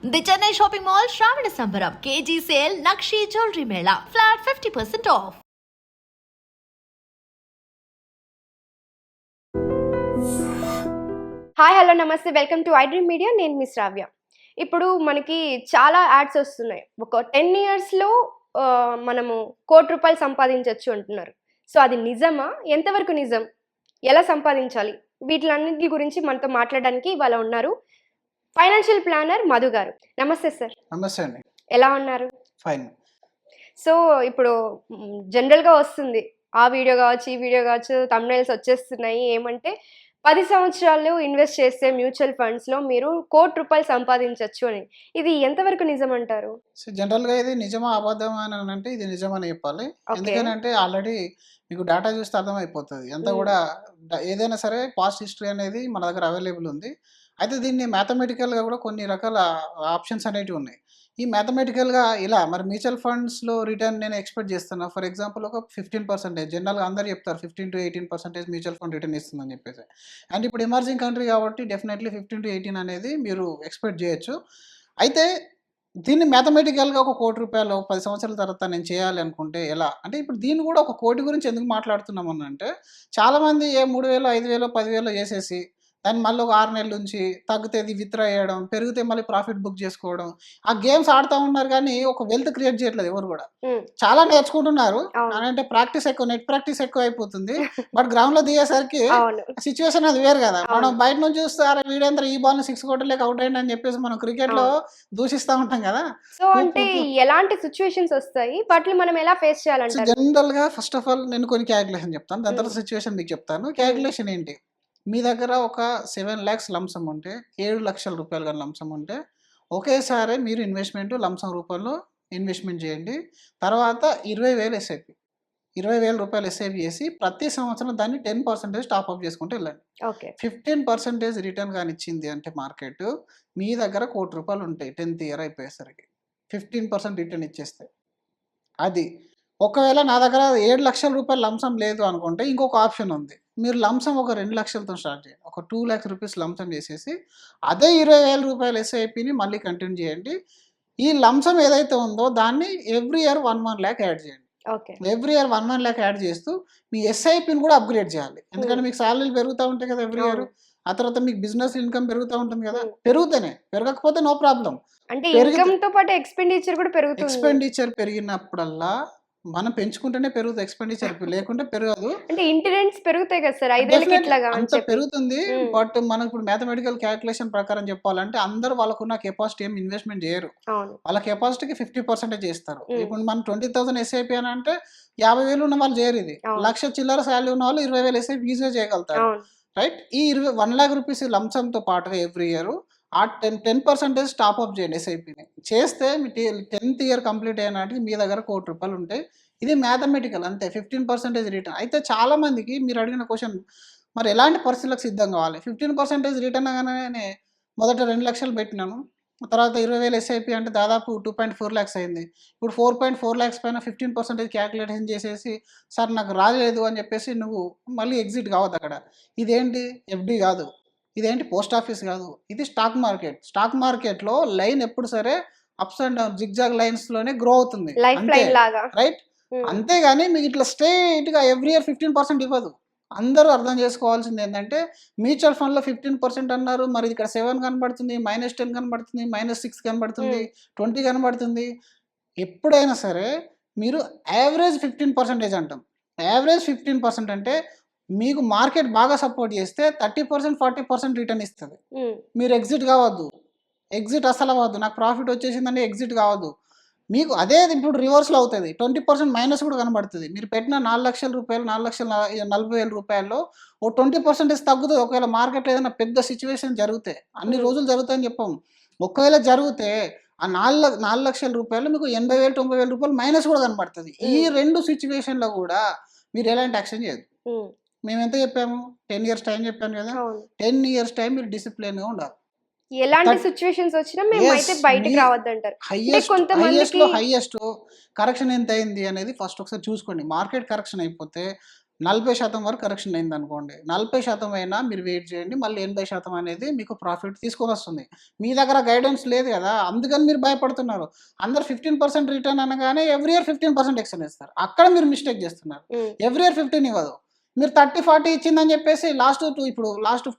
The Chennai shopping mall Shravana Sambaram KG sale Nakshi jewellery మేళా flat 50% off. Hi hello నమస్తే welcome to I dream media. నేను miss Ravya. ఇప్పుడు మనకి చాలా యాడ్స్ వస్తున్నాయి. ఒక 10 ఇయర్స్లో మనము ₹1,00,00,000 సంపాదించవచ్చు అంటున్నారు. సో అది నిజమా? ఎంతవరకు నిజం? ఎలా సంపాదించాలి? వీటిలన్నింటి గురించి మనతో మాట్లాడడానికి ఇవాళ ఉన్నారు ఫైనాన్షియల్ ప్లానర్ మధు గారు. నమస్తే సార్. నమస్తే అండి. ఎలా ఉన్నారు? ఫైన్. సో ఇప్పుడు జనరల్గా వస్తుంది ఆ వీడియో కావచ్చు, ఈ వీడియో కావచ్చు, థంబ్నెయిల్స్ వచ్చేస్తున్నాయి. ఏమంటే 10 సంవత్సరాలు ఇన్వెస్ట్ చేస్తే మ్యూచువల్ ఫండ్స్లో మీరు ₹1,00,00,000 సంపాదించవచ్చు అని. ఇది ఎంతవరకు నిజం అంటారు? సో జనరల్గా ఇది నిజమా అబద్ధమా అని అంటే ఇది నిజమని చెప్పాలి. ఎందుకనంటే ఆల్రెడీ మీకు డేటా చూస్తే అర్థమైపోతుంది. అంతా కూడా ఏదైనా సరే పాస్ట్ హిస్టరీ అనేది మన దగ్గర అవైలబుల్ ఉంది. అయితే దీన్ని మ్యాథమెటికల్గా కూడా కొన్ని రకాల ఆప్షన్స్ అనేటివి ఉన్నాయి. ఈ మ్యాథమెటికల్గా ఇలా మరి మ్యూచువల్ ఫండ్స్లో రిటర్న్ నేను ఎక్స్పెక్ట్ చేస్తున్నా. ఫర్ ఎగ్జాంపుల్ ఒక 15%, జనరల్గా అందరు చెప్తారు 15-18% మ్యూచువల్ ఫండ్ రిటర్న్ ఇస్తుందని చెప్పేసి. అండ్ ఇప్పుడు ఎమర్జింగ్ కంట్రీ కాబట్టి డెఫినెట్లీ 15-18 అనేది మీరు ఎక్స్పెక్ట్ చేయొచ్చు. అయితే దీన్ని మ్యాథమెటికల్గా ఒక ₹1,00,00,000 10 సంవత్సరాల తర్వాత నేను చేయాలి అనుకుంటే ఎలా? అంటే ఇప్పుడు దీన్ని కూడా ఒక 1,00,00,000 గురించి ఎందుకు మాట్లాడుతున్నామని అంటే చాలామంది 3,000, 5,000, 10,000 చేసేసి దాన్ని మళ్ళీ ఒక 6 నెలల నుంచి తగ్గితే ఇది విత్డ్రా చేయడం, పెరిగితే మళ్ళీ ప్రాఫిట్ బుక్ చేసుకోవడం, ఆ గేమ్స్ ఆడుతూ ఉన్నారు కానీ ఒక వెల్త్ క్రియేట్ చేయట్లేదు ఎవరు కూడా. చాలా నేర్చుకుంటున్నారు అంటే ప్రాక్టీస్ ఎక్కువ, నెట్ ప్రాక్టీస్ ఎక్కువ అయిపోతుంది. బట్ గ్రౌండ్ లో దిగేసరికి సిచ్యువేషన్ అది వేరు కదా. మనం బయట నుంచి చూస్తే వీడంతా ఈ బాల్ 6 కొట్టలేక అవుట్ అయ్యింది అని చెప్పేసి మనం క్రికెట్ లో దూషిస్తూ ఉంటాం కదా. సో అంటే ఎలాంటి సిచ్యువేషన్స్ వస్తాయి, వాటిని మనం ఎలా ఫేస్ చేయాలంటే జనరల్ గా ఫస్ట్ ఆఫ్ ఆల్ నేను కొన్ని క్యాలిక్యులేషన్ చెప్తాను, దాని తర్వాత సిచ్యువేషన్ మీకు చెప్తాను. క్యాలిక్యులేషన్ ఏంటి, మీ దగ్గర ఒక 7 lakhs లంసం ఉంటే, 7 లక్షల రూపాయలు కానీ లంసం ఉంటే ఒకేసారి మీరు ఇన్వెస్ట్మెంట్ లంసం రూపంలో ఇన్వెస్ట్మెంట్ చేయండి. తర్వాత 20,000 ఎస్ఐపి, ₹20,000 ఎస్ఐపి చేసి ప్రతి సంవత్సరం దాన్ని 10% టాప్అప్ చేసుకుంటూ వెళ్ళండి. 15% రిటర్న్ కానీ ఇచ్చింది అంటే మార్కెట్ మీ దగ్గర ₹1,00,00,000 ఉంటాయి 10th ఇయర్ అయిపోయేసరికి. 15% రిటర్న్ ఇచ్చేస్తే అది. ఒకవేళ నా దగ్గర 7 లక్షల రూపాయలు లంసం లేదు అనుకుంటే ఇంకొక ఆప్షన్ ఉంది. మీరు లంసం ఒక 2 లక్షలతో స్టార్ట్ చేయండి. ఒక 2 lakhs రూపీస్ లంసం చేసేసి అదే ₹20,000 ఎస్ఐపిని మళ్ళీ కంటిన్యూ చేయండి. ఈ లంసం ఏదైతే ఉందో దాన్ని ఎవ్రీ ఇయర్ 1 lakh యాడ్ చేయండి. ఎవ్రీ ఇయర్ 1 lakh యాడ్ చేస్తూ మీ ఎస్ఐపిని కూడా అప్గ్రేడ్ చేయాలి. ఎందుకంటే మీకు సాలరీలు పెరుగుతూ ఉంటాయి కదా ఎవ్రీ ఇయర్. ఆ తర్వాత మీకు బిజినెస్ ఇన్కమ్ పెరుగుతూ ఉంటుంది కదా. పెరుగుతూనే, పెరగకపోతే నో ప్రాబ్లం. అంటే ఇన్కమ్ తో పాటు ఎక్స్‌పెండిచర్ కూడా పెరుగుతుంది. ఎక్స్‌పెండిచర్ పెరిగినప్పుడల్లా మనం పెంచుకుంటేనే పెరుగుతుంది, ఎక్స్‌పెండిచర్ లేకుంటే పెరగదు. అంటే ఇంటరెన్స్ పెరుగుతాయి కదా సార్, 5 ఏళ్ళకి ఇట్లాగా అంత పెరుగుతుంది. బట్ మనం ఇప్పుడు మ్యాథమెటికల్ క్యాలిక్యులేషన్ ప్రకారం చెప్పాలంటే అందరూ వాళ్ళకున్న కెపాసిటీ ఏం ఇన్వెస్ట్మెంట్ చేయరు. వాళ్ళ కెపాసిటీకి 50% చేస్తారు. ఇప్పుడు మనం 20,000 ఎస్ఐపి అని అంటే 50,000 ఉన్న వాళ్ళు చేయరు. ఇది 1,00,000 చిల్లర శాలరీ ఉన్న వాళ్ళు 20,000 ఎస్ఐపి ఈజీగా చేయగలుగుతారు. రైట్. ఈ 1 lakh రూపీస్ లంసంతో పాటుగా ఎవ్రీ ఇయర్ ఆ 10% టాప్అప్ చేయండి ఎస్ఐపిని. చేస్తే మీ 10th ఇయర్ కంప్లీట్ అయిన నాటికి మీ దగ్గర ₹1,00,00,000 ఉంటాయి. ఇది మ్యాథమెటికల్ అంతే, 15% రిటర్న్. అయితే చాలామందికి మీరు అడిగిన క్వశ్చన్, మరి ఎలాంటి పరిస్థితులకు సిద్ధం కావాలి? 15% రిటర్న్ అనగానే మొదట 2 లక్షలు పెట్టినాను, తర్వాత 20,000 ఎస్ఐపి అంటే దాదాపు 2.4 lakhs అయింది. ఇప్పుడు 4.4 lakhs పైన 15% క్యాలిక్యులేషన్ చేసేసి సార్ నాకు రాలేదు అని చెప్పేసి నువ్వు మళ్ళీ ఎగ్జిట్ కావద్దు అక్కడ. ఇదేంటి ఎఫ్డి కాదు, ఇదేంటి పోస్ట్ ఆఫీస్ కాదు, ఇది స్టాక్ మార్కెట్. స్టాక్ మార్కెట్లో లైన్ ఎప్పుడు సరే ups and down zigzag lines లోనే గ్రో అవుతుంది, రైట్. అంతేగాని మీకు ఇట్లా స్ట్రైట్ గా ఎవ్రీ ఇయర్ 15% ఇవ్వదు. అందరూ అర్థం చేసుకోవాల్సింది ఏంటంటే మ్యూచువల్ ఫండ్ లో 15% అన్నారు, మరి ఇక్కడ 7 కనబడుతుంది, -10 కనబడుతుంది, -6 కనబడుతుంది, 20 కనబడుతుంది. ఎప్పుడైనా సరే మీరు యావరేజ్ 15% అంటాం. యావరేజ్ 15% అంటే మీకు మార్కెట్ బాగా సపోర్ట్ చేస్తే 30%, 40% రిటర్న్ ఇస్తుంది. మీరు ఎగ్జిట్ కావద్దు, ఎగ్జిట్ అసలు అవ్వద్దు. నాకు ప్రాఫిట్ వచ్చేసిందంటే ఎగ్జిట్ కావద్దు. మీకు అదే ఇప్పుడు రివర్స్లో అవుతుంది, 20% మైనస్ కూడా కనబడుతుంది. మీరు పెట్టిన ₹4,00,000, ₹4,40,000 ఓ 20% తగ్గుతుంది. ఒకవేళ మార్కెట్లో ఏదైనా పెద్ద సిచ్యువేషన్ జరిగితే, అన్ని రోజులు జరుగుతాయని చెప్పాము. ఒకవేళ జరిగితే ఆ ₹4,00,000 మీకు ₹80,000, ₹90,000 మైనస్ కూడా కనబడుతుంది. ఈ 2 సిచ్యువేషన్లో కూడా మీరు ఎలాంటి యాక్షన్ చేయదు. మేము ఎంత చెప్పాము? 10 years టైం చెప్పాను కదా. 10 years టైం మీరు డిసిప్లిన్గా ఉండాలి. ఎలాంటి సిచ్యువేషన్స్ వచ్చినా మేమైతే బయటికి రావద్దంటారు. హైయెస్ట్ కరెక్షన్ ఎంత అయింది అనేది ఫస్ట్ ఒకసారి చూసుకోండి. మార్కెట్ కరెక్షన్ అయిపోతే 40% వరకు కరెక్షన్ అయింది అనుకోండి, 40% అయినా మీరు వెయిట్ చేయండి, మళ్ళీ 80% అనేది మీకు ప్రాఫిట్ తీసుకొని వస్తుంది. మీ దగ్గర గైడెన్స్ లేదు కదా, అందుకని మీరు భయపడుతున్నారు. అందరు 15% రిటర్న్ అనగానే ఎవ్రీ ఇయర్ 15% ఎక్స్టెండ్ ఇస్తారు. అక్కడ మీరు మిస్టేక్ చేస్తున్నారు. ఎవ్రీ ఇయర్ 15 ఇవ్వదు. మీరు 30-40 ఇచ్చిందని చెప్పేసి లాస్ట్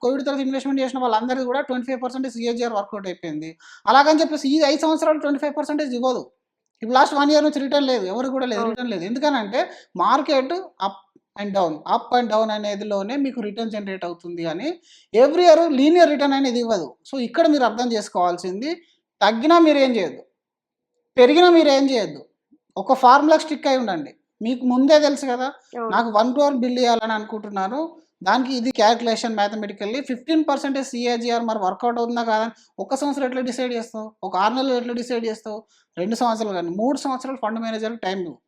కోవిడ్ తర్వాత ఇన్వెస్ట్మెంట్ చేసిన వాళ్ళందరికీ కూడా 25% సిఏజిఆర్ వర్కౌట్ అయిపోయింది. అలాగని చెప్పేసి ఈ 5 సంవత్సరాలు 25% ఇవ్వదు. ఇప్పుడు లాస్ట్ 1 ఇయర్ నుంచి రిటర్న్ లేదు, ఎవరు కూడా లేదు, రిటర్న్ లేదు. ఎందుకనంటే మార్కెట్ అప్ అండ్ డౌన్ అనేదిలోనే మీకు రిటర్న్ జనరేట్ అవుతుంది అని ఎవ్రీ ఇయర్ లీనియర్ రిటర్న్ అనేది ఇవ్వదు. సో ఇక్కడ మీరు అర్థం చేసుకోవాల్సింది, తగ్గినా మీరు ఏం చేయొద్దు, పెరిగినా మీరు ఏం చేయొద్దు, ఒక ఫార్ములాకి స్టిక్ అయి ఉండండి. మీకు ముందే తెలుసు కదా, నాకు 1 crore బిల్ ఇవ్వాలని అనుకుంటున్నాను, దానికి ఇది క్యాల్కులేషన్ మ్యాథమెటికల్లీ 15% సిఏజిఆర్ మరి వర్కౌట్ అవుతుందా కాదా, ఒక సంవత్సరం ఎట్లా డిసైడ్ చేస్తావు, ఒక 6 నెలలు ఎట్లా డిసైడ్ చేస్తావు, 2 సంవత్సరాలు కానీ 3 సంవత్సరాలు ఫండ్ మేనేజర్కి టైం నువ్వు.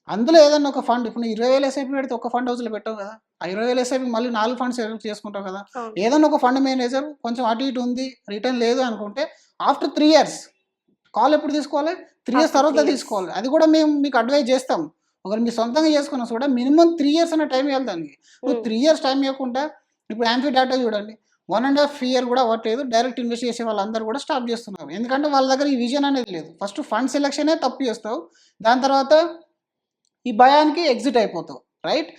అందులో ఏదన్నా ఒక ఫండ్, ఇప్పుడు 20,000 ఎస్ఐపి పెడితే ఒక ఫండ్ హౌస్లో పెట్టావు కదా, ఆ 20,000 ఎస్ఐపి మళ్ళీ 4 ఫండ్స్ సెలెక్ట్ చేసుకుంటావు కదా. ఏదన్నా ఒక ఫండ్ మేనేజర్ కొంచెం అటు ఇటు ఉంది, రిటర్న్ లేదు అనుకుంటే ఆఫ్టర్ 3 years కాల్ ఎప్పుడు తీసుకోవాలి, 3 years తర్వాత తీసుకోవాలి. అది కూడా మేము మీకు అడ్వైజ్ చేస్తాం. ఒకవేళ మీరు సొంతంగా చేసుకున్నా కూడా మినిమం 3 years అన్న టైం ఇవ్వాలి దానికి. నువ్వు 3 years టైం ఇవ్వకుండా ఇప్పుడు యాంఫీ డేటా చూడండి, 1.5 year కూడా అవ్వట్లేదు, డైరెక్ట్ ఇన్వెస్ట్ చేసే వాళ్ళందరూ కూడా స్టాప్ చేస్తున్నారు. ఎందుకంటే వాళ్ళ దగ్గర ఈ విజన్ అనేది లేదు. ఫస్ట్ ఫండ్ సెలెక్షనే తప్పు చేస్తావు, దాని తర్వాత ఈ భయానికి ఎగ్జిట్ అయిపోతావు, రైట్.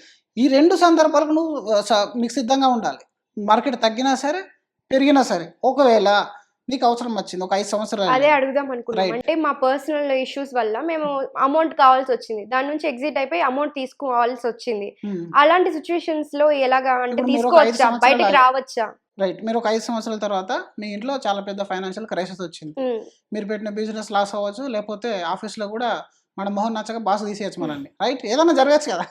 ఈ 2 సందర్భాలకు నువ్వు మీకు సిద్ధంగా ఉండాలి. మార్కెట్ తగ్గినా సరే పెరిగినా సరే, ఒకవేళ నీకు అవసరం వచ్చింది ఒక 5 సంవత్సరాలు, అదే అడుగుదాం అనుకున్నాం. అంటే మా పర్సనల్ ఇష్యూస్ వల్ల మేము అమౌంట్ కావాల్సి వచ్చింది, దాని నుంచి ఎగ్జిట్ అయిపోయి అమౌంట్ తీసుకోవాల్సి వచ్చింది. అలాంటి సిచ్యువేషన్స్ లో ఎలాగా, అంటే తీసుకోవచ్చా, బయటికి రావచ్చా? రైట్. మీరు ఒక 5 సంవత్సరాల తర్వాత మీ ఇంట్లో చాలా పెద్ద ఫైనాన్షియల్ క్రైసిస్ వచ్చింది, మీరు పెట్టిన బిజినెస్ లాస్ అవ్వచ్చు, లేకపోతే ఆఫీస్లో కూడా మన మొహం నచ్చక బాస్ తీసేయచ్చు మనల్ని, రైట్, ఏదైనా జరగచ్చు కదా.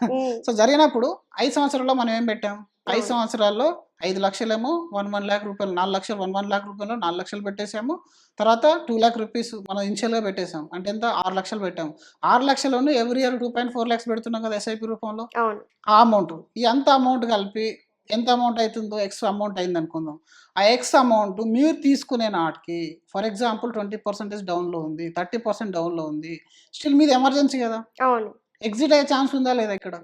సో జరిగినప్పుడు 5 సంవత్సరాల్లో మనం ఏం పెట్టాం, 5 సంవత్సరాల్లో 5 లక్షలేమో 1 lakh రూపాయలు, 4 లక్షలు 1 lakh రూపాయలు 4 లక్షలు పెట్టేసాము. తర్వాత 2 lakh రూపీస్ మనం ఇనిషియల్గా పెట్టేసాం, అంటే ఎంత 6 లక్షలు పెట్టాము. 6 లక్షలను ఎవ్రీ ఇయర్ 2.4 lakhs పెడుతున్నాం కదా ఎస్ఐపి రూపంలో. ఆ అమౌంట్, ఈ అంత అమౌంట్ కలిపి ఎంత అమౌంట్ అవుతుందో ఎక్స్ అమౌంట్ అయింది అనుకుందాం. ఆ ఎక్స్ అమౌంట్ మీరు తీసుకునే నాటికి ఫర్ ఎగ్జాంపుల్ 20% డౌన్లో ఉంది, 30% డౌన్లో ఉంది, స్టిల్ మీది ఎమర్జెన్సీ కదా, ఎగ్జిట్ అయ్యే ఛాన్స్ ఉందా లేదా, ఇక్కడ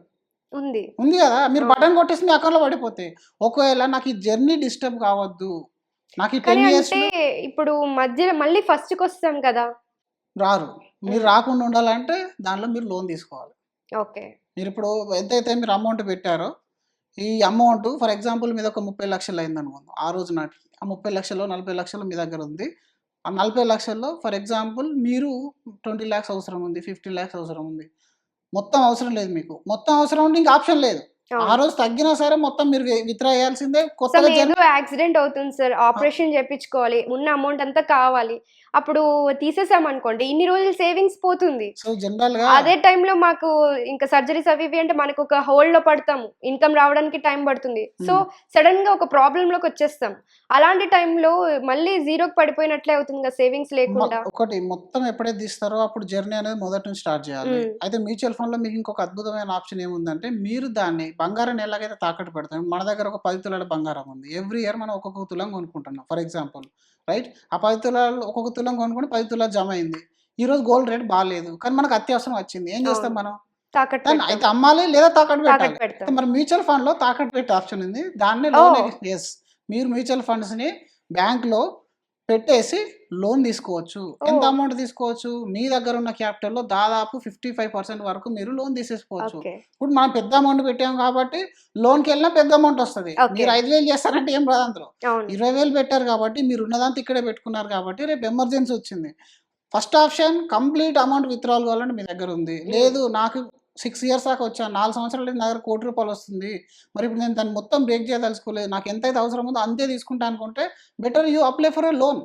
ఉంది కదా. మీరు బటన్ కొట్టేసి మీ అకౌంట్లో పడిపోతే, ఒకవేళ నాకు ఈ జర్నీ డిస్టర్బ్ కావద్దు, నాకు ఈ 10 years ఇప్పుడు మధ్యలో మళ్ళీ ఫస్ట్కి వస్తాం కదా, రారు. మీరు రాకుండా ఉండాలంటే దానిలో మీరు లోన్ తీసుకోవాలి. ఓకే, మీరు ఇప్పుడు ఎంతైతే మీరు అమౌంట్ పెట్టారో, ఈ అమౌంట్ ఫర్ ఎగ్జాంపుల్ మీద ఒక 30 లక్షలు అయింది అనుకుందాం ఆ రోజు నాటికి. ఆ 30 లక్షలు 40 లక్షలు మీ దగ్గర ఉంది. ఆ 40 లక్షల్లో ఫర్ ఎగ్జాంపుల్ మీరు 20 lakhs అవసరం ఉంది, 15 lakhs అవసరం ఉంది, మొత్తం అవసరం లేదు మీకు. మొత్తం అవసరం ఉంటే ఇంకా ఆప్షన్ లేదు. ఆ రోజు తగ్గినా సరే మొత్తం మీరు విత్డ్రా చేయాల్సిందే. కొత్తగా యాక్సిడెంట్ అవుతుంది సార్, ఆపరేషన్ చేయించుకోవాలి, ఉన్న అమౌంట్ అంతా కావాలి, అప్పుడు తీసేసాం అనుకోండి, ఇన్ని రోజులు సేవింగ్స్ పోతుంది. సో జనరల్ గా అదే టైంలో మాకు ఇంకా సర్జరీస్ అవి ఇవి అంటే మనకు ఒక హోల్డ్ లో పడతాము, ఇన్కమ్ రావడానికి టైం పడుతుంది. సో సడన్ గా ఒక ప్రాబ్లం లోకి వచ్చేస్తాం. అలాంటి టైంలో మళ్ళీ జీరోకి పడిపోయినట్లే అవుతుంది కదా సేవింగ్స్ లేకుండా. ఒకటి మొత్తం ఎప్పుడైతే తీస్తారో అప్పుడు జర్నీ అనేది మొదటి నుంచి స్టార్ట్ చేయాలి. అయితే మ్యూచువల్ ఫండ్ లో మీకు ఇంకొక అద్భుతమైన ఆప్షన్ ఏముందంటే, మీరు దాన్ని బంగారాన్ని ఎలాగైతే తాకట్టు పెడతాం, మన దగ్గర ఒక 10 తులాల బంగారం ఉంది, ఎవ్రీ ఇయర్ మనం ఒక్కొక్క తులం కొనుక్కుంటున్నాం ఫర్ ఎగ్జాంపుల్, రైట్. ఆ 10 తులాలు ఒక్కొక్క తులం కొనుక్కొని 10 తులాలు జమ అయింది. ఈ రోజు గోల్డ్ రేట్ బాగాలేదు, కానీ మనకు అత్యవసరం వచ్చింది, ఏం చేస్తాం మనం, అయితే అమ్మాలి లేదా తాకట్టు పెట్టాలి. మరి మ్యూచువల్ ఫండ్ లో తాకట్టు పెట్టే ఆప్షన్ ఉంది, దాన్ని లోన్. ఎస్, మీరు మ్యూచువల్ ఫండ్స్ ని బ్యాంక్ లో పెట్టేసి లోన్ తీసుకోవచ్చు. ఎంత అమౌంట్ తీసుకోవచ్చు, మీ దగ్గర ఉన్న క్యాపిటల్ లో దాదాపు 55% వరకు మీరు లోన్ తీసేసుకోవచ్చు. ఇప్పుడు మనం పెద్ద అమౌంట్ పెట్టాం కాబట్టి లోన్కి వెళ్ళినా పెద్ద అమౌంట్ వస్తుంది. మీరు 5,000 చేస్తారంటే ఏం రాదు, అందులో 20,000 పెట్టారు కాబట్టి మీరు ఉన్నదంతా ఇక్కడే పెట్టుకున్నారు కాబట్టి రేపు ఎమర్జెన్సీ వచ్చింది. First option complete amount withdrawal కావాలంటే మీ దగ్గర ఉంది. లేదు నాకు 6 years దాకా వచ్చాను, 4 సంవత్సరాలు నా దగ్గర 1 కోటి రూపాయలు వస్తుంది, మరి ఇప్పుడు నేను దాన్ని మొత్తం బ్రేక్ చేయదలుచుకోలేదు, నాకు ఎంతైతే అవసరం ఉందో అంతే తీసుకుంటా అనుకుంటే better you apply for a loan.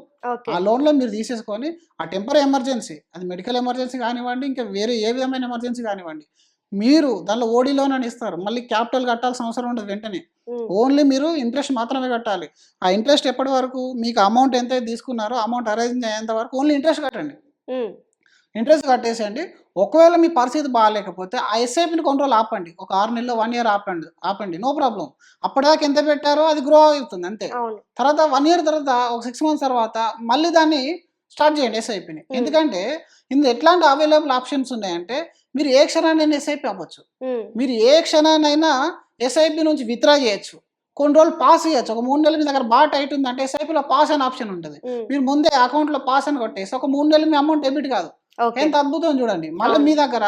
ఆ లోన్లో మీరు తీసేసుకొని ఆ టెంపరీ ఎమర్జెన్సీ, అది మెడికల్ ఎమర్జెన్సీ కానివ్వండి, ఇంకా వేరే ఏ విధమైన ఎమర్జెన్సీ కానివ్వండి, మీరు దానిలో ఓడి లోన్ అని ఇస్తారు. మళ్ళీ క్యాపిటల్ కట్టాల్సిన అవసరం ఉండదు వెంటనే, ఓన్లీ మీరు ఇంట్రెస్ట్ మాత్రమే కట్టాలి. ఆ ఇంట్రెస్ట్ ఎప్పటి వరకు, మీకు అమౌంట్ ఎంతైతే తీసుకున్నారో అమౌంట్ అరేంజ్ అయ్యేంత వరకు ఓన్లీ ఇంట్రెస్ట్ కట్టండి. ఇంట్రెస్ట్ కట్టేసేయండి. ఒకవేళ మీ పరిస్థితి బాగాలేకపోతే ఆ ఎస్ఐపిని కొన్ని రోజులు ఆపండి, ఒక 6 నెలలు 1 year ఆపండి, నో ప్రాబ్లం. అప్పటిదాకా ఎంత పెట్టారో అది గ్రో అవుతుంది అంతే. తర్వాత 1 year తర్వాత ఒక 6 months తర్వాత మళ్ళీ దాన్ని స్టార్ట్ చేయండి ఎస్ఐపిని. ఎందుకంటే ఇందులో ఎట్లాంటి అవైలబుల్ ఆప్షన్స్ ఉన్నాయంటే, మీరు ఏ క్షణాన్ని ఎస్ఐపి అవ్వచ్చు, మీరు ఏ క్షణాన్నైనా ఎస్ఐపి నుంచి విత్డ్రా చేయొచ్చు, కొన్ని రోజులు పాస్ చేయొచ్చు. ఒక 3 నెలలు మీ దగ్గర బాగా టైట్ ఉందంటే ఎస్ఐపిలో పాస్ అనే ఆప్షన్ ఉంటుంది. మీరు ముందే అకౌంట్లో పాస్ అని కొట్టేసి ఒక 3 నెలలు మీ అమౌంట్ డెబిట్ కాదు. ఓకే. ఎంత అద్భుతం చూడండి. మళ్ళీ మీ దగ్గర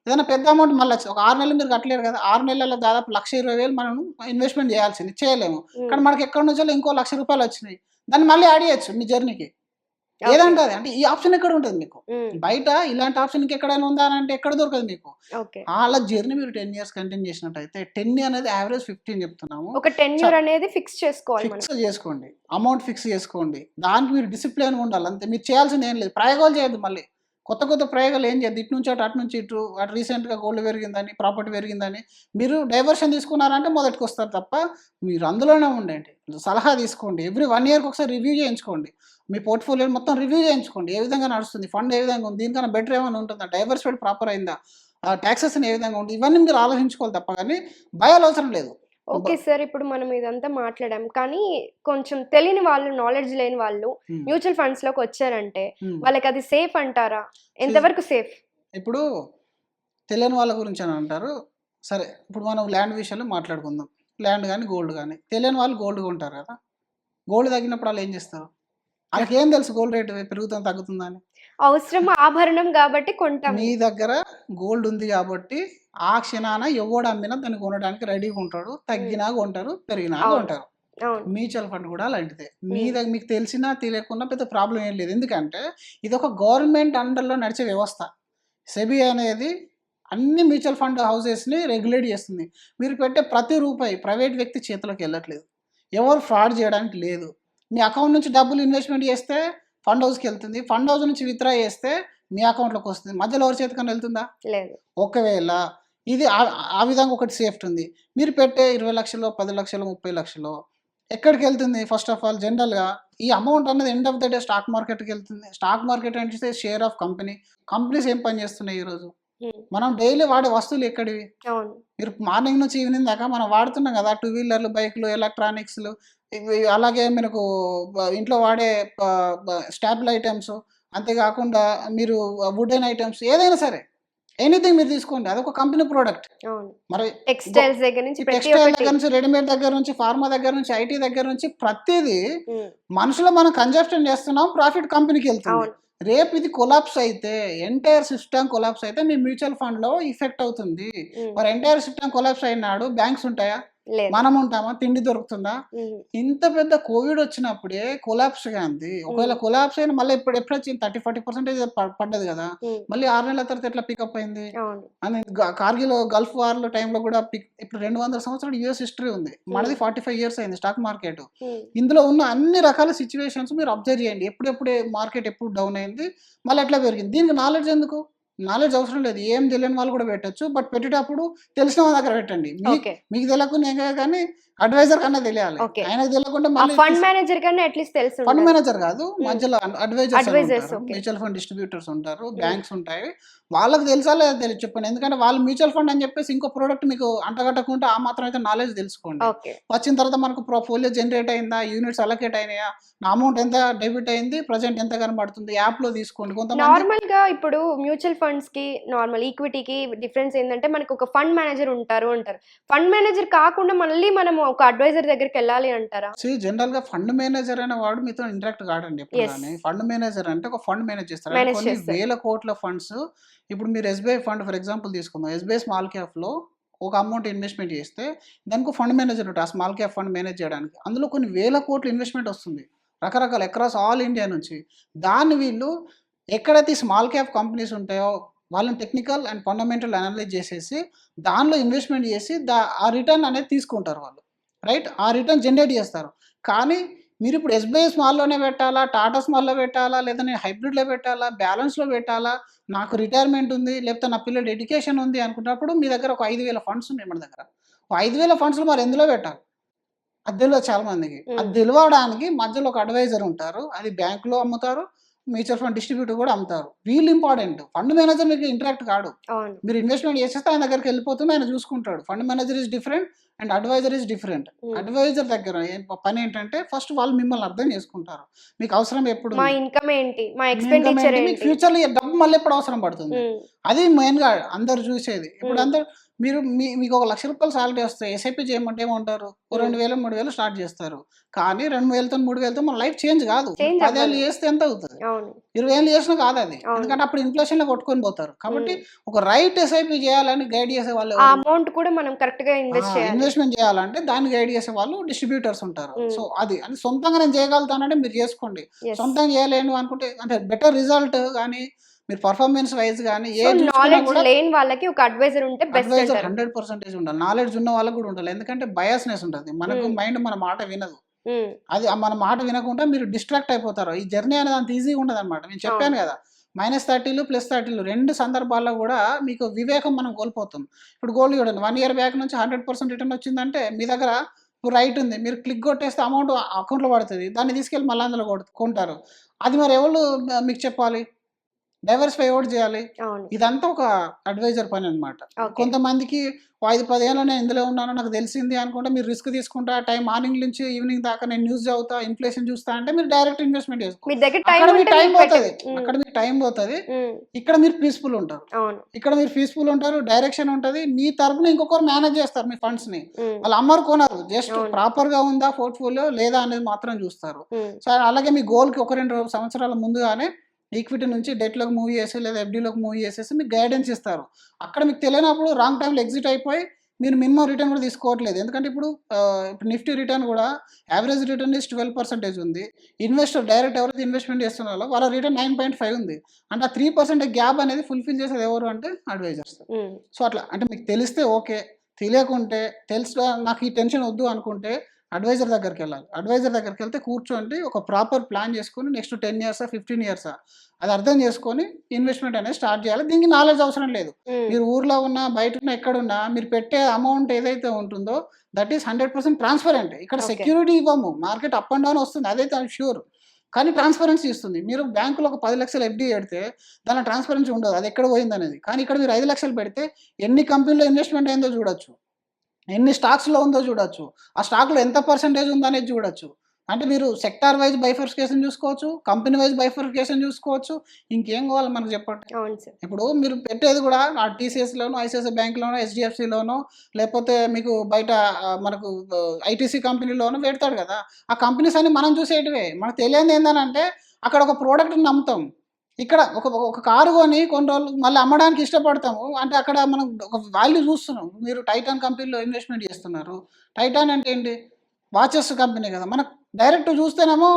ఏదైనా పెద్ద అమౌంట్ మళ్ళీ ఒక 6 నెలలు మీరు కట్టలేరు కదా, 6 నెలల్లో దాదాపు 1,20,000 మనం ఇన్వెస్ట్మెంట్ చేయాల్సింది, చేయలేము. కానీ మనకి ఎక్కడి నుంచో ఇంకో ₹1,00,000 వచ్చినాయి, దాన్ని మళ్ళీ యాడ్ చేయొచ్చు మీ జర్నీకి. ఏదంటే అది అంటే ఈ ఆప్షన్ ఎక్కడ ఉంటుంది మీకు బయట, ఇలాంటి ఆప్షన్ ఎక్కడైనా ఉందా అని అంటే ఎక్కడ దొరకదు మీకు. అలా జర్నీ మీరు 10 years కంటిన్యూ చేసినట్టయితే 10 అనేది యావరేజ్ 15 చెప్తున్నాము. ఒక టెన్యూర్ అనేది ఫిక్స్ చేసుకోవాలి, ఫిక్స్ చేసుకోండి, అమౌంట్ ఫిక్స్ చేసుకోండి, దానికి మీరు డిసిప్లిన్ ఉండాలి అంతే. మీరు చేయాల్సింది ఏం లేదు, ప్రయోగాలు చేయొద్దు, మళ్ళీ కొత్త కొత్త ప్రయోగాలు ఏం చేయద్దు. ఇటు నుంచి అటు నుంచి ఇటు, అటు రీసెంట్గా గోల్డ్ పెరిగిందని, ప్రాపర్టీ పెరిగిందని మీరు డైవర్షన్ తీసుకున్నారంటే మొదటికి వస్తారు తప్ప మీరు అందులోనే ఉండండి. సలహా తీసుకోండి, ఎవ్రీ 1 yearకి ఒకసారి రివ్యూ చేయించుకోండి, మీ పోర్ట్ఫోలియో మొత్తం రివ్యూ చేయించుకోండి. ఏ విధంగా నడుస్తుంది, ఫండ్ ఏ విధంగా ఉంది, దీనికన్నా బెటర్ ఏమైనా ఉంటుందా, డైవర్సిఫైడ్ ప్రాపర్ అయిందా, ట్యాక్సెస్ ఏ విధంగా ఉంది, ఇవన్నీ మీరు ఆలోచించుకోవాలి తప్ప కానీ భయాలు అవసరం లేదు. ఓకే సార్, ఇప్పుడు మనం ఇదంతా మాట్లాడాం కానీ కొంచెం తెలియని వాళ్ళు, నాలెడ్జ్ లేని వాళ్ళు మ్యూచువల్ ఫండ్స్ లోకి వచ్చారంటే వాళ్ళకి అది సేఫ్ అంటారా, ఎంతవరకు సేఫ్? ఇప్పుడు తెలియని వాళ్ళ గురించి అని అంటారు. సరే, ఇప్పుడు మనం ల్యాండ్ విషయంలో మాట్లాడుకుందాం. ల్యాండ్ కానీ గోల్డ్ కానీ, తెలియని వాళ్ళు గోల్డ్ కొంటారు కదా, గోల్డ్ తగ్గినప్పుడు వాళ్ళు ఏం చేస్తారు? వాళ్ళకి ఏం తెలుసు గోల్డ్ రేట్ పెరుగుతుందా తగ్గుతుందా అని? అవసరం ఆభరణం కాబట్టి కొంటాం. మీ దగ్గర గోల్డ్ ఉంది కాబట్టి ఆ క్షణాన ఎవడు అమ్మినా దాన్ని కొనడానికి రెడీగా ఉంటాడు, తగ్గినా కొంటారు, పెరిగినా కొంటారు. మ్యూచువల్ ఫండ్ కూడా అలాంటిదే. మీ దగ్గర మీకు తెలిసినా తెలియకుండా పెద్ద ప్రాబ్లం ఏం లేదు, ఎందుకంటే ఇది ఒక గవర్నమెంట్ అండర్లో నడిచే వ్యవస్థ. సెబీ అనేది అన్ని మ్యూచువల్ ఫండ్ హౌసెస్ని రెగ్యులేట్ చేస్తుంది. మీరు పెట్టే ప్రతి రూపాయి ప్రైవేట్ వ్యక్తి చేతిలోకి వెళ్ళట్లేదు, ఎవరు ఫ్రాడ్ చేయడానికి లేదు. మీ అకౌంట్ నుంచి డబ్బులు ఇన్వెస్ట్మెంట్ చేస్తే ఫండ్ హౌస్కి వెళ్తుంది, ఫండ్ హౌస్ నుంచి విత్డ్రా చేస్తే మీ అకౌంట్లోకి వస్తుంది, మధ్యలో ఎవరి చేతికన్నా వెళ్తుందా? లేదు. ఒకవేళ ఇది ఆ విధంగా ఒకటి సేఫ్టీ ఉంది. మీరు పెట్టే 20 లక్షలు, 10 లక్షలు, 30 లక్షలు ఎక్కడికి వెళ్తుంది? ఫస్ట్ ఆఫ్ ఆల్ జనరల్గా ఈ అమౌంట్ అనేది end of the day stock మార్కెట్కి వెళ్తుంది. స్టాక్ మార్కెట్ అంటే షేర్ ఆఫ్ కంపెనీ. కంపెనీస్ ఏం పని చేస్తున్నాయి ఈరోజు? మనం డైలీ వాడే వస్తువులు ఎక్కడివి? మీరు మార్నింగ్ నుంచి ఈవినింగ్ దాకా మనం వాడుతున్నాం కదా, 2 వీలర్లు, బైక్లు, ఎలక్ట్రానిక్స్లు, అలాగే మనకు ఇంట్లో వాడే స్టాపుల్ ఐటమ్స్, అంతేకాకుండా మీరు వుడెన్ ఐటమ్స్, ఏదైనా సరే ఎనీథింగ్ మీరు తీసుకోండి, అదొక కంపెనీ ప్రోడక్ట్. మరి టెక్స్టైల్స్ దగ్గర నుంచి, రెడీమేడ్ దగ్గర నుంచి, ఫార్మా దగ్గర నుంచి, ఐటీ దగ్గర నుంచి ప్రతిదీ మనుషులు మనం కన్జప్షన్ చేస్తున్నాం, ప్రాఫిట్ కంపెనీకి వెళ్తుంది. రేపు ఇది కొలాప్స్ అయితే, ఎంటైర్ సిస్టమ్ కొలాప్స్ అయితే మీ మ్యూచువల్ ఫండ్ లో ఇఫెక్ట్ అవుతుంది. మరి ఎంటైర్ సిస్టమ్ కొలాప్స్ అయినాడు బ్యాంక్స్ ఉంటాయా? మనం ఉంటామా? తిండి దొరుకుతుందా? ఇంత పెద్ద కోవిడ్ వచ్చినప్పుడే కొలాప్స్ గా ఉంది. ఒకవేళ కొలాప్స్ అయినా మళ్ళీ ఇప్పుడు ఎప్పుడు వచ్చింది? 30-40% పడ్డది కదా, మళ్ళీ 6 నెలల తర్వాత ఎట్లా పికప్ అయింది అని. కార్గిల్ గల్ఫ్ వార్ లో టైంలో కూడా ఇప్పుడు 200 సంవత్సరాలు యూఎస్ హిస్టరీ ఉంది, మనది 45 years అయింది స్టాక్ మార్కెట్. ఇందులో ఉన్న అన్ని రకాల సిచ్యువేషన్స్ మీరు అబ్జర్వ్ చేయండి. ఎప్పుడెప్పుడు మార్కెట్ ఎప్పుడు డౌన్ అయింది, మళ్ళీ ఎట్లా పెరిగింది. దీనికి నాలెడ్జ్ ఎందుకు? నాలెడ్జ్ అవసరం లేదు, ఏం తెలియని వాళ్ళు కూడా పెట్టచ్చు. బట్ పెట్టేటప్పుడు తెలిసిన వాళ్ళ దగ్గర పెట్టండి. మీకు తెలియకుండా కానీ అడ్వైజర్ కన్నా తెలియాలి. ఆయనకు తెలియకుండా ఫండ్ మేనేజర్ కన్నా అట్లీస్ట్ తెలుసు. ఫండ్ మేనేజర్ కాదు, మధ్యలో అడ్వైజర్స్, మ్యూచువల్ ఫండ్ డిస్ట్రిబ్యూటర్స్ ఉంటారు, బ్యాంక్స్ ఉంటాయి, వాళ్ళకి తెలుసా లేదా తెలియదు చెప్పండి. ఎందుకంటే వాళ్ళు మ్యూచువల్ ఫండ్ అని చెప్పేసి ఇంకో ప్రోడక్ట్ మీకు అంటగట్టకుండా ఆ మాత్రం అయితే నాలెడ్జ్ తెలుసుకోండి. వచ్చిన తర్వాత మనకు పోర్ట్ఫోలియో జనరేట్ అయిందా, యూనిట్స్ అలొకేట్ అయినాయా, నా అమౌంట్ ఎంత డెబిట్ అయింది, ప్రజెంట్ ఎంత కనబడుతుంది, యాప్ లో తీసుకోండి. కొంత నార్మల్ గా ఇప్పుడు మ్యూచువల్ ఫండ్స్ కి నార్మల్ ఈక్విటీకి డిఫరెన్స్ ఏంటంటే మనకి ఒక ఫండ్ మేనేజర్ అంటారు. ఫండ్ మేనేజర్ కాకుండా మళ్ళీ మనం ఒక అడ్వైజర్ దగ్గరికి వెళ్ళాలి అంటారా? జనరల్ గా ఫండ్ మేనేజర్ అనే వాడు మీతో ఇంటరాక్ట్ కాడండి ఎప్పుడు కానీ. ఫండ్ మేనేజర్ అంటే ఒక ఫండ్ మేనేజ్ చేస్తారు, కొన్ని వేల కోట్ల ఫండ్స్. ఇప్పుడు మీరు ఎస్బీఐ ఫండ్ ఫర్ ఎగ్జాంపుల్ తీసుకుందాం, ఎస్బీఐ స్మాల్ క్యాప్ లో ఒక అమౌంట్ ఇన్వెస్ట్మెంట్ చేస్తే దానికి ఫండ్ మేనేజర్ ఉంటుంది, ఆ స్మాల్ క్యాప్ ఫండ్ మేనేజ్ చేయడానికి. అందులో కొన్ని వేల కోట్ల ఇన్వెస్ట్మెంట్ వస్తుంది, రకరకాల అక్రాస్ ఆల్ ఇండియా నుంచి. దాన్ని వీళ్ళు ఎక్కడైతే స్మాల్ క్యాప్ కంపెనీస్ ఉంటాయో వాళ్ళని టెక్నికల్ అండ్ ఫండమెంటల్ అనలైజ్ చేసేసి దానిలో ఇన్వెస్ట్మెంట్ చేసి ఆ రిటర్న్ అనేది తీసుకుంటారు వాళ్ళు, రైట్? ఆ రిటర్న్ జనరేట్ చేస్తారు. కానీ మీరు ఇప్పుడు ఎస్బీఐ స్మాల్లోనే పెట్టాలా, టాటా స్మాల్లో పెట్టాలా, లేదా నేను హైబ్రిడ్లో పెట్టాలా, బ్యాలెన్స్లో పెట్టాలా, నాకు రిటైర్మెంట్ ఉంది, లేకపోతే నా పిల్లలు ఎడ్యుకేషన్ ఉంది అనుకున్నప్పుడు మీ దగ్గర ఒక 5,000 ఫండ్స్ ఉన్నాయి. మన దగ్గర 5,000 ఫండ్స్లో మరి ఎందులో పెట్టాలి? అది తెలియదు చాలా మందికి. అది తెలియడానికి మధ్యలో ఒక అడ్వైజర్ ఉంటారు, అది బ్యాంకులో అమ్ముతారు, మ్యూచువల్ ఫండ్ డిస్ట్రిబ్యూటర్ కూడా అమ్ముతారు. వీళ్ళు ఇంపార్టెంట్. ఫండ్ మేనేజర్ మీకు ఇంటరాక్ట్ కాడు, మీరు ఇన్వెస్ట్మెంట్ చేసేస్తే ఆయన దగ్గరికి వెళ్ళిపోతుంది, ఆయన చూసుకుంటాడు. Fund manager is different and advisor is different. Advisor దగ్గర పని ఏంటంటే ఫస్ట్ వాళ్ళు మిమ్మల్ని అర్థం చేసుకుంటారు, మీకు అవసరం ఎప్పుడు, మా ఇన్కమ్ ఏంటి, మా ఎక్స్‌పెండిచర్ ఏంటి, మీకు ఫ్యూచర్ లో డబ్బు మళ్ళీ ఎప్పుడు అవసరం పడుతుంది, అది మెయిన్ గా అందరు చూసేది. ఇప్పుడు అందరు మీకు ఒక ₹1,00,000 సాలరీ వస్తాయి. ఎస్ఐపి చేయమంటే ఏమంటారు? ఓ 2,000, 3,000 స్టార్ట్ చేస్తారు. కానీ 2,000తో 3,000తో మన లైఫ్ చేంజ్ కాదు. 10 ఏళ్ళు చేస్తే ఎంత అవుతది? 20 ఏళ్ళు చేసినా కాదు అది. ఎందుకంటే అప్పుడు ఇన్ఫ్లేషన్‌లో కొట్టుకొని పోతారు. కాబట్టి ఒక రైట్ ఎస్ఐపి చేయాలని గైడ్ చేసే వాళ్ళు ఆ అమౌంట్ కూడా మనం కరెక్ట్‌గా ఇన్వెస్ట్‌మెంట్ చేయాలంటే దాన్ని గైడ్ చేసే వాళ్ళు డిస్ట్రిబ్యూటర్స్ ఉంటారు. సో అది సొంతంగా నేను చేయగలుగుతానంటే మీరు చేసుకోండి. సొంతంగా చేయలేను అనుకుంటే అంటే బెటర్ రిజల్ట్ గానీ మీరు పర్ఫార్మెన్స్ వైజ్ గానీ నాలెడ్జ్ లేని వాళ్ళకి ఒక అడ్వైజర్ ఉంటే బెస్ట్ అడ్వైజర్ అంటారు. 100% ఉండాలి. నాలెడ్జ్ ఉన్న వాళ్ళకి కూడా ఉండాలి. ఎందుకంటే బయాస్‌నెస్ ఉంటది. మనకు మైండ్ మన మాట వినదు. అది మన మాట వినకుండా మీరు డిస్ట్రాక్ట్ అయిపోతారు. ఈ జర్నీ అనేది అంత ఈజీగా ఉండదన్నమాట. నేను చెప్పాను కదా! -30లు, +30లు 2 సందర్భాల్లో కూడా మీకు వివేకం మనం కోల్పోతాం. ఇప్పుడు గోల్డ్ చూడండి 1 ఇయర్ బ్యాక్ నుంచి 100% రిటర్న్ వచ్చిందంటే మీ దగ్గర ఇప్పుడు రైట్ ఉంది. మీరు క్లిక్ కొట్టేస్తే అమౌంట్ అకౌంట్‌లో పడతది. దాన్ని తీసుకెళ్ళి మళ్ళీ అందులో కొంటారు. అది మరి ఎవళ్ళు మీకు చెప్పాలి? డైవర్సిఫై ఎవరు చేయాలి? ఇదంతా ఒక అడ్వైజర్ పని అన్నమాట. కొంతమందికి 5, 10 ఏళ్ళు నేను ఇందులో ఉన్నాను నాకు తెలిసింది అనుకుంటే మీరు రిస్క్ తీసుకుంటా టైం మార్నింగ్ నుంచి ఈవినింగ్ దాకా నేను న్యూస్ చదువుతా ఇన్ఫ్లేషన్ చూస్తా అంటే మీరు డైరెక్ట్ ఇన్వెస్ట్మెంట్ చేసుకోండి. అక్కడ మీకు టైం పోతుంది. ఇక్కడ మీరు పీస్ఫుల్ ఉంటారు. డైరెక్షన్ ఉంటుంది. మీ తరపున ఇంకొకరు మేనేజ్ చేస్తారు మీ ఫండ్స్ ని. వాళ్ళు అమ్మరు కొనరు. జస్ట్ ప్రాపర్ గా ఉందా పోర్ట్ఫోలియో లేదా అనేది మాత్రం చూస్తారు. సో అలాగే మీ గోల్ కి 1-2 సంవత్సరాల ముందుగానే ఈక్విటీ నుంచి డెట్లోకి మూవ్ చేసి లేదా ఎఫ్డీలోకి మూవ్ చేసేసి మీకు గైడెన్స్ ఇస్తారు. అక్కడ మీకు తెలియనప్పుడు రాంగ్ టైంలో ఎగ్జిట్ అయిపోయి మీరు మినిమం రిటర్న్ కూడా తీసుకోవట్లేదు. ఎందుకంటే ఇప్పుడు నిఫ్టీ రిటర్న్ కూడా యావరేజ్ రిటర్న్ ఇస్ 12% ఉంది. ఇన్వెస్టర్ డైరెక్ట్ ఎవరైతే ఇన్వెస్ట్మెంట్ చేస్తున్నారో వాళ్ళ రిటర్న్ 9.5 ఉంది. అంటే ఆ 3% గ్యాప్ అనేది ఫుల్ఫిల్ చేసేది ఎవరు అంటే అడ్వైజర్స్. సో అట్లా అంటే మీకు తెలిస్తే ఓకే, తెలియకుంటే నాకు ఈ టెన్షన్ వద్దు అనుకుంటే అడ్వైజర్ దగ్గరికి వెళ్ళాలి. అడ్వైజర్ దగ్గరికి వెళ్తే కూర్చోండి ఒక ప్రాపర్ ప్లాన్ చేసుకొని నెక్స్ట్ 10 ఇయర్సా 15 ఇయర్సా అది అర్థం చేసుకొని ఇన్వెస్ట్మెంట్ అనేది స్టార్ట్ చేయాలి. దీనికి నాలెడ్జ్ అవసరం లేదు. మీరు ఊర్లో ఉన్నా బయట ఉన్నా ఎక్కడున్నా మీరు పెట్టే అమౌంట్ ఏదైతే ఉంటుందో దట్ ఈస్ 100% ట్రాన్స్పరెంట్. ఇక్కడ సెక్యూరిటీ ఇవ్వము. మార్కెట్ అప్ అండ్ డౌన్ వస్తుంది అదైతే ష్యూర్. కానీ ట్రాన్స్పరెన్సీ ఇస్తుంది. మీరు బ్యాంకులో ఒక 10 లక్షలు ఎఫ్డీ పెడితే దాని ట్రాన్స్పరెన్సీ ఉండదు. అది ఎక్కడ పోయింది అనేది. కానీ ఇక్కడ మీరు 5 లక్షలు పెడితే ఎన్ని కంపెనీలో ఇన్వెస్ట్మెంట్ అయిందో చూడొచ్చు, ఎన్ని స్టాక్స్లో ఉందో చూడొచ్చు, ఆ స్టాక్లో ఎంత పర్సెంటేజ్ ఉందనేది చూడొచ్చు. అంటే మీరు సెక్టార్ వైజ్ బైఫర్కేషన్ చూసుకోవచ్చు, కంపెనీ వైజ్ బైఫర్కేషన్ చూసుకోవచ్చు. ఇంకేం కావాలి మనకు చెప్పండి. ఇప్పుడు మీరు పెట్టేది కూడా ఆ టీసీఎస్లోనో ఐసిఐసిఐ బ్యాంక్లోనో హెచ్డిఎఫ్సిలోనో లేకపోతే మీకు బయట మనకు ఐటీసీ కంపెనీలోనో పెడతాడు కదా. ఆ కంపెనీస్ అన్ని మనం చూసేటివే. మనకు తెలియదు ఏంటంటే అక్కడ ఒక ప్రోడక్ట్ని నమ్ముతాం. ఇక్కడ ఒక కారు కొని కొన్ని రోజులు మళ్ళీ అమ్మడానికి ఇష్టపడతాము. అంటే అక్కడ మనం ఒక వాల్యూ చూస్తున్నాం. మీరు టైటాన్ కంపెనీలో ఇన్వెస్ట్మెంట్ చేస్తున్నారు. టైటాన్ అంటే ఏంటి? వాచెస్ కంపెనీ కదా. మనకు డైరెక్ట్ చూస్తేనేమో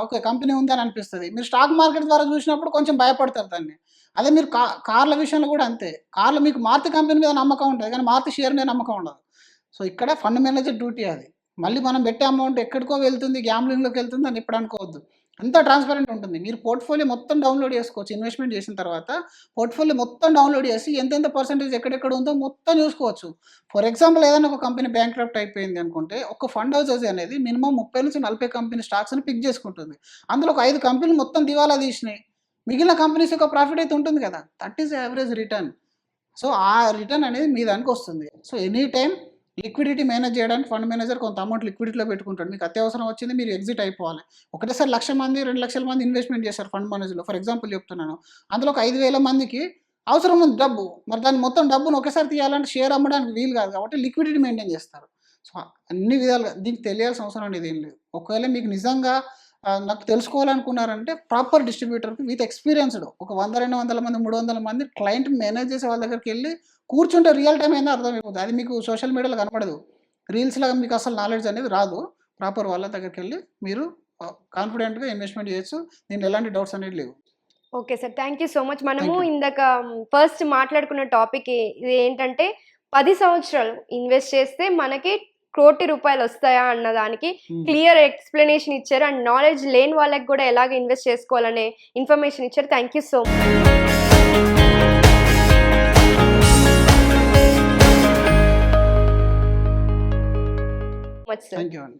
ఓకే కంపెనీ ఉంది అని అనిపిస్తుంది. మీరు స్టాక్ మార్కెట్ ద్వారా చూసినప్పుడు కొంచెం భయపడతారు దాన్ని. అదే మీరు కార్ల విషయంలో కూడా అంతే. కార్లు మీకు మారుతి కంపెనీ మీద నమ్మకం ఉంటుంది కానీ మారుతి షేర్ మీద నమ్మకం ఉండదు. సో ఇక్కడ ఫండ్ మేనేజర్ డ్యూటీ అది. మళ్ళీ మనం పెట్టే అమౌంట్ ఎక్కడికో వెళ్తుంది, గ్యాంబ్లింగ్లోకి వెళ్తుంది అని ఇప్పుడు అనుకోవద్దు. అంతా ట్రాన్స్పరెంట్ ఉంటుంది. మీరు పోర్ట్ఫోలియో మొత్తం డౌన్లోడ్ చేసుకోవచ్చు. ఇన్వెస్ట్మెంట్ చేసిన తర్వాత పోర్ట్ఫోలియో మొత్తం డౌన్లోడ్ చేసి ఎంతెంత పర్సెంటేజ్ ఎక్కడెక్కడ ఉందో మొత్తం చూసుకోవచ్చు. ఫర్ ఎగ్జాంపుల్ ఏదైనా ఒక కంపెనీ బ్యాంక్రప్ట్ అయిపోయింది అనుకుంటే ఒక ఫండ్ హౌసెస్ అనేది మినిమం 30-40 కంపెనీ స్టాక్స్ని పిక్ చేసుకుంటుంది. అందులో ఒక 5 కంపెనీలు మొత్తం దివాలా తీసినాయి. మిగిలిన కంపెనీస్ యొక్క ప్రాఫిట్ అయితే ఉంటుంది కదా. That is average return. So ఆ రిటర్న్ అనేది మీ దానికి వస్తుంది. So any time liquidity manage చేయడానికి ఫండ్ మేనేజర్ కొంత అమౌంట్ లిక్విడిటీలో పెట్టుకుంటాడు. మీకు అత్యవసరం వచ్చింది మీరు ఎగ్జిట్ అయిపోవాలి. ఒకటేసారి 1,00,000 మంది 2,00,000 మంది ఇన్వెస్ట్మెంట్ చేశారు ఫండ్ మేనేజర్లో. ఫర్ ఎగ్జాంపుల్ చెప్తున్నాను. అందులో ఒక 5,000 మందికి అవసరం ఉంది డబ్బు. మరి దాన్ని మొత్తం డబ్బును ఒకేసారి తీయాలంటే షేర్ అమ్మడానికి వీలు కాదు కాబట్టి లిక్విడిటీ మెయింటైన్ చేస్తారు. సో అన్ని విధాలుగా దీనికి తెలియాల్సిన అవసరం అనేది ఏం లేదు. ఒకవేళ మీకు నిజంగా నాకు తెలుసుకోవాలనుకున్నారంటే ప్రాపర్ డిస్ట్రిబ్యూటర్కి విత్ ఎక్స్పీరియన్స్డ్ ఒక 100-200 మంది 300 మంది క్లయింట్ మేనేజ్ చేసే వాళ్ళ దగ్గరికి వెళ్ళి కూర్చుంటే రియల్ టైం ఏందో అర్థమైపోతుంది. అది మీకు సోషల్ మీడియాలో కనపడదు. రీల్స్లో మీకు అసలు నాలెడ్జ్ అనేది రాదు. ప్రాపర్ వాళ్ళ దగ్గరికి వెళ్ళి మీరు కాన్ఫిడెంట్గా ఇన్వెస్ట్మెంట్ చేయొచ్చు. దీంట్లో ఎలాంటి డౌట్స్ అనేది లేవు. Okay sir, thank you so much. మనము ఇందాక ఫస్ట్ మాట్లాడుకున్న టాపిక్ ఇది ఏంటంటే 10 సంవత్సరాలు ఇన్వెస్ట్ చేస్తే మనకి ₹1,00,00,000 వస్తాయా అన్న దానికి క్లియర్ ఎక్స్ప్లెనేషన్ ఇచ్చారు. అండ్ నాలెడ్జ్ లేని వాళ్ళకి కూడా ఎలాగ ఇన్వెస్ట్ చేసుకోవాలనే ఇన్ఫర్మేషన్ ఇచ్చారు. Thank you so much sir. Thank you అండి.